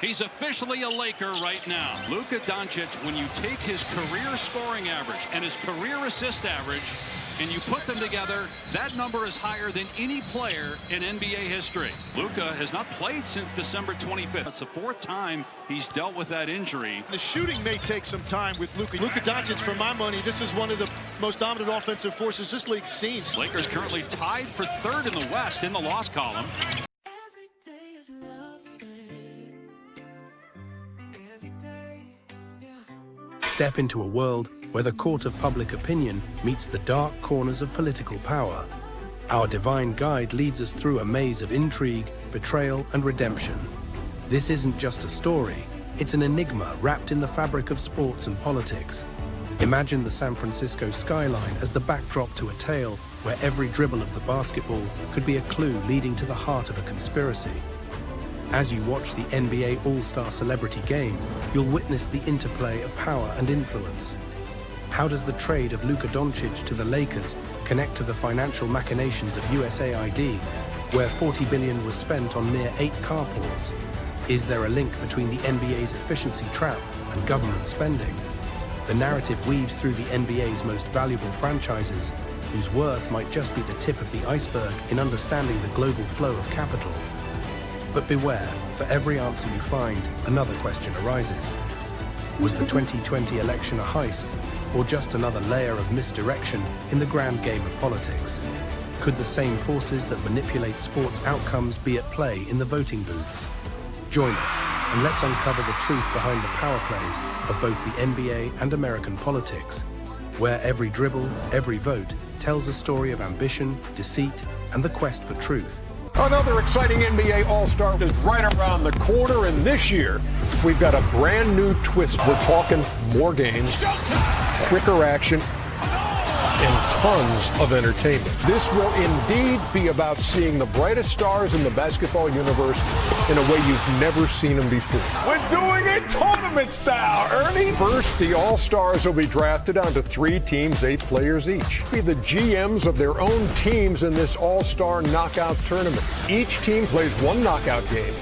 He's officially a Laker right now. Luka-Doncic, when you take his career scoring average and his career assist average and you put them together, that number is higher than any player in NBA history. Luka has not played since December 25th. It's the fourth time he's dealt with that injury. The shooting may take some time with Luka. Luka-Doncic, for my money, this is one of the most dominant offensive forces this league's seen. Lakers currently tied for third in the West in the loss column. Step into a world where the court of public opinion meets the dark corners of political power. Our divine guide leads us through a maze of intrigue, betrayal, and redemption. This isn't just a story, it's an enigma wrapped in the fabric of sports and politics. Imagine the San Francisco skyline as the backdrop to a tale where every dribble of the basketball could be a clue leading to the heart of a conspiracy. As you watch the NBA All-Star Celebrity Game, you'll witness the interplay of power and influence. How does the trade of Luka-Doncic to the Lakers connect to the financial machinations of USAID, where $40 billion was spent on mere 8 carports? Is there a link between the NBA's efficiency trap and government spending? The narrative weaves through the NBA's most valuable franchises, whose worth might just be the tip of the iceberg in understanding the global flow of capital. But beware, for every answer you find, another question arises. Was the 2020 election a heist, or just another layer of misdirection in the grand game of politics? Could the same forces that manipulate sports outcomes be at play in the voting booths? Join us, and let's uncover the truth behind the power plays of both the NBA and American politics, where every dribble, every vote, tells a story of ambition, deceit, and the quest for truth. Another exciting NBA All-Star is right around the corner, and this year we've got a brand new twist. We're talking more games, quicker action, and tons of entertainment. This will indeed be about seeing the brightest stars in the basketball universe in a way you've never seen them before. We're doing it tournament style, Ernie. First, the All-Stars will be drafted onto 3 teams, 8 players each. Be the GMs of their own teams in this All-Star knockout tournament. Each team plays 1 knockout game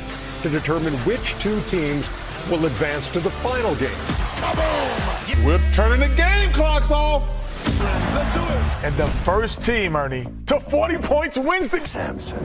to determine which 2 teams will advance to the final game. Kaboom! We're turning the game clocks off. Let's do it. And the first team, Ernie, to 40 points wins the... Samson,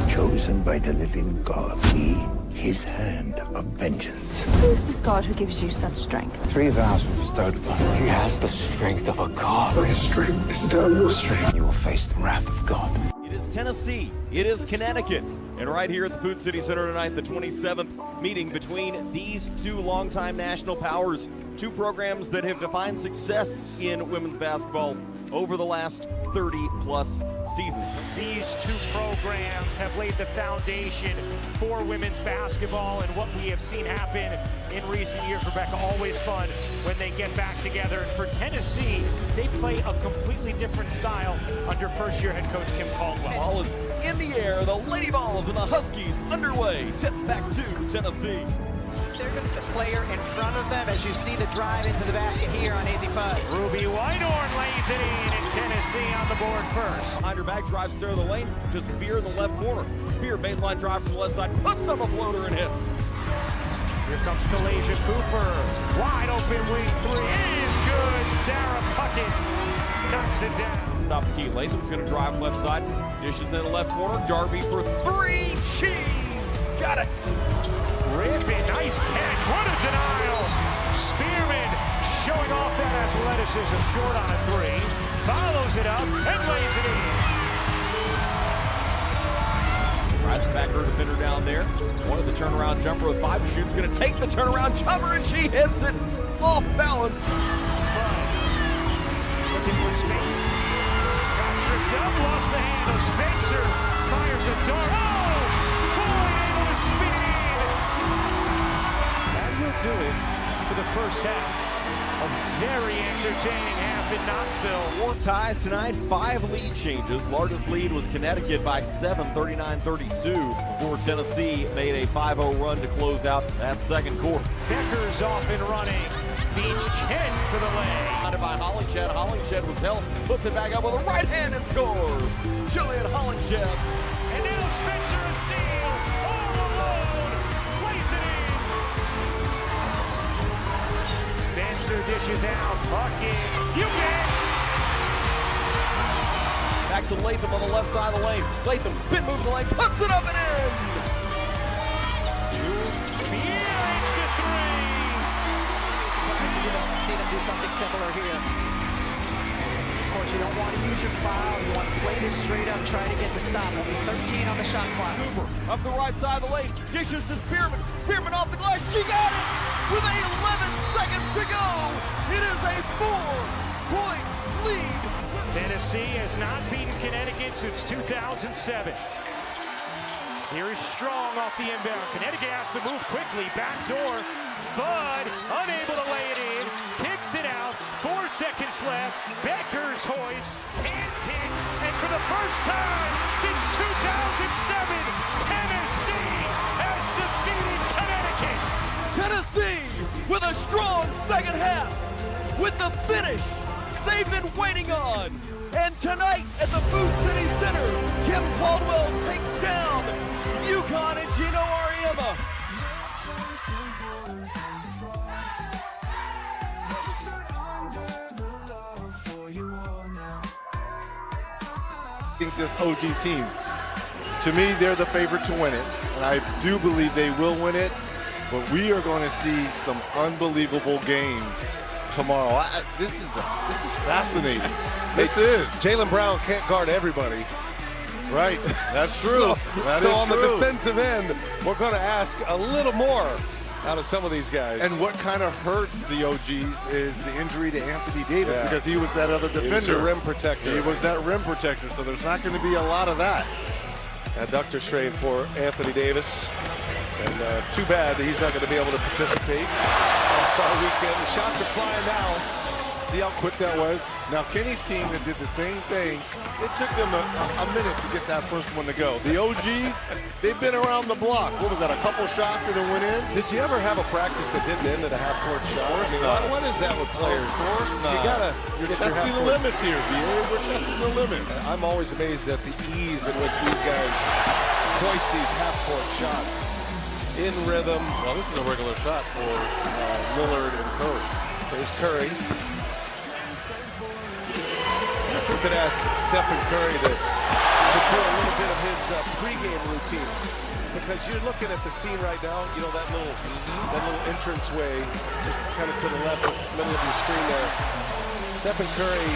chosen by the living God, be his hand of vengeance. Who is this God who gives you such strength? 3 vows were bestowed upon him. He has the strength of a god. His strength is now your strength. You will face the wrath of God. It is Tennessee, it is Connecticut, and right here at the Food City Center tonight, the 27th meeting between these 2 longtime national powers, 2 programs that have defined success in women's basketball over the last 30-plus seasons. These 2 programs have laid the foundation for women's basketball, and what we have seen happen in recent years, Rebecca, always fun when they get back together. And for Tennessee, they play a completely different style under first-year head coach Kim Caldwell. Ball is in the air, the Lady Balls and the Huskies underway. Tip back to Tennessee. They're just the player in front of them as you see the drive into the basket here on AZ5. Ruby Whitehorn lays it in, and Tennessee on the board first. Behind her back, drives center of the lane to Spear in the left corner. Spear, baseline drive from the left side, puts up a floater and hits. Here comes Talaysia Cooper. Wide open wing 3. It is good. Sarah Puckett knocks it down. Top the key. Latham's going to drive left side. Dishes in the left corner. Darby for 3. Cheese. Got it. Rippin', nice catch. What a denial. Spearman showing off that athleticism. Short on a 3. Follows it up and lays it in. Drives back her defender down there. Wanted the turnaround jumper with 5 to shoot. Going to take the turnaround jumper, and she hits it off balance. Looking for space. Got tripped up, lost the handle. Spencer fires a dart. Oh! Boy, able to spin it in. That will do it for the first half. A very entertaining half in Knoxville. 4 ties tonight, 5 lead changes. Largest lead was Connecticut by 7, 39-32, before Tennessee made a 5-0 run to close out that second quarter. Becker's off and running. Beats Chen for the lay. By Hollingshed. Hollingshed was held, puts it back up with a right hand and scores. Jillian Hollingshed. And now Spencer a steal all alone. dishes out. Puck in. You bet. Back to Latham on the left side of the lane. Latham spin move the lane, puts it up and in. Spear hits the three. Surprised to see them do something similar here. Of course, you don't want to use your foul. You want to play this straight up, try to get the stop. Only 13 on the shot clock. Up the right side of the lane, dishes to Spearman. Spearman off the glass, she got it! With 11 seconds to go, it is a 4-point lead. Tennessee has not beaten Connecticut since 2007. Here is Strong off the inbound. Connecticut has to move quickly. Backdoor. Bud unable to lay it in. Kicks it out. 4 seconds left. Becker's hoist. Can't hit. And for the first time since 2007, Tennessee has defeated Connecticut. Tennessee with a strong second half. With the finish they've been waiting on. And tonight at the Food City Center, Kim Caldwell takes down UConn and Gino Auriemma. I think this OG team, to me, they're the favorite to win it, and I do believe they will win it, but we are going to see some unbelievable games tomorrow. This is fascinating. This is. Jaylen Brown can't guard everybody. Right, that's true. So on the defensive end, we're going to ask a little more out of some of these guys. And what kind of hurts the OGs is the injury to Anthony Davis, because he was that other defender. He was a rim protector. He was that rim protector, so there's not going to be a lot of that. Adductor strain for Anthony Davis. And too bad that he's not going to be able to participate. All-Star weekend. The shots are flying now. See how quick that was? Now, Kenny's team that did the same thing, it took them a minute to get that first one to go. The OGs, they've been around the block. What was that, a couple shots and it went in? Did you ever have a practice that didn't end at a half-court shot? Of course not. What is that with players? Of course not. You're testing the limits here, BA. We're testing the limits. I'm always amazed at the ease in which these guys hoist these half-court shots. In rhythm. Well, this is a regular shot for Lillard and Curry. There's Curry. We could ask Stephen Curry to do a little bit of his pregame routine, because you're looking at the scene right now. You know, that little entranceway, just kind of to the left, middle of your screen there. Stephen Curry,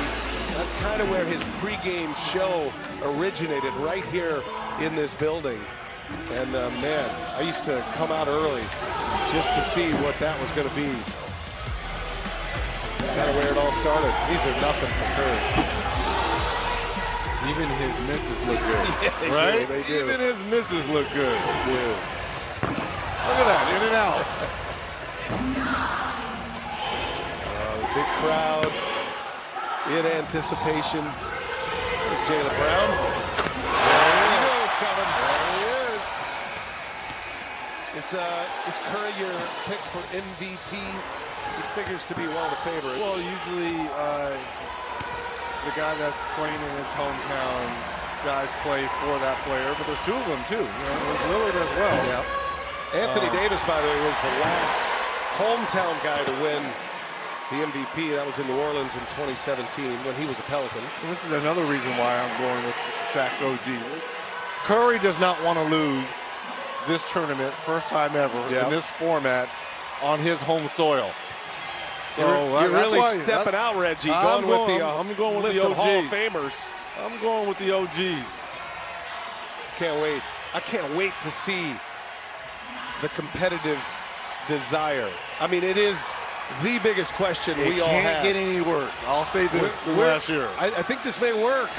that's kind of where his pregame show originated, right here in this building. And man, I used to come out early just to see what that was going to be. This is kind of where it all started. These are nothing for Curry. Even his misses look good, yeah, right? They do. Even his misses look good. They do. Look at that, in and out. The big crowd in anticipation. Jaylen Brown. There he goes, coming. There he is. Is Curry your pick for MVP? He figures to be one of the favorites. Well, usually the guy that's playing in his hometown, guys play for that player, but there's two of them too. You know, there's Lillard as well. Yeah. Anthony Davis, by the way, was the last hometown guy to win the MVP. That was in New Orleans in 2017 when he was a Pelican. And this is another reason why I'm going with Shaq's OG. Curry does not want to lose this tournament, first time ever in this format, on his home soil. So you're really stepping out, Reggie. I'm going with list the of Hall of OGs. Famers. I'm going with the OGs. Can't wait. I can't wait to see the competitive desire. I mean, it is the biggest question we all have. It can't get any worse. I'll say this than last year. I think this may work.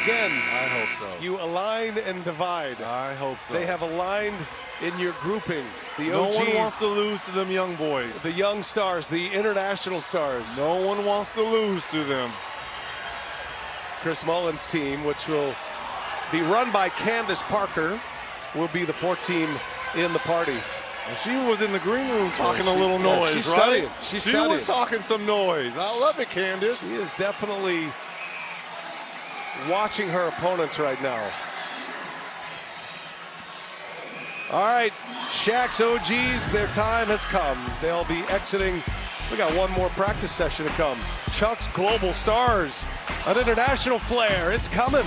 Again, I hope so. You align and divide. I hope so. They have aligned in your grouping. The no OGs, one wants to lose to them young boys. the young stars, the international stars. No one wants to lose to them. Chris Mullen's team, which will be run by Candace Parker, will be the fourth team in the party. And she was in the green room talking a little noise, she's right? She's she studying. was talking some noise. I love it, Candace. She is definitely watching her opponents right now. All right, Shaq's OGs, their time has come. They'll be exiting We got one more practice session to come. Chuck's Global Stars, an international flair. It's coming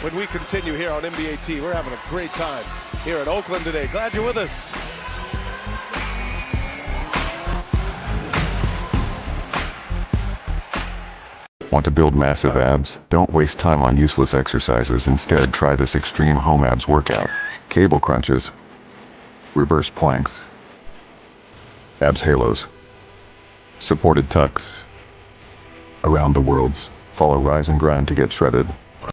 when we continue here on NBA-T. We're having a great time here in Oakland today. Glad you're with us. Want to build massive abs? Don't waste time on useless exercises. Instead, try this extreme home abs workout. Cable crunches, reverse planks, abs halos, supported tucks. Around the worlds, follow Rise and Grind to get shredded.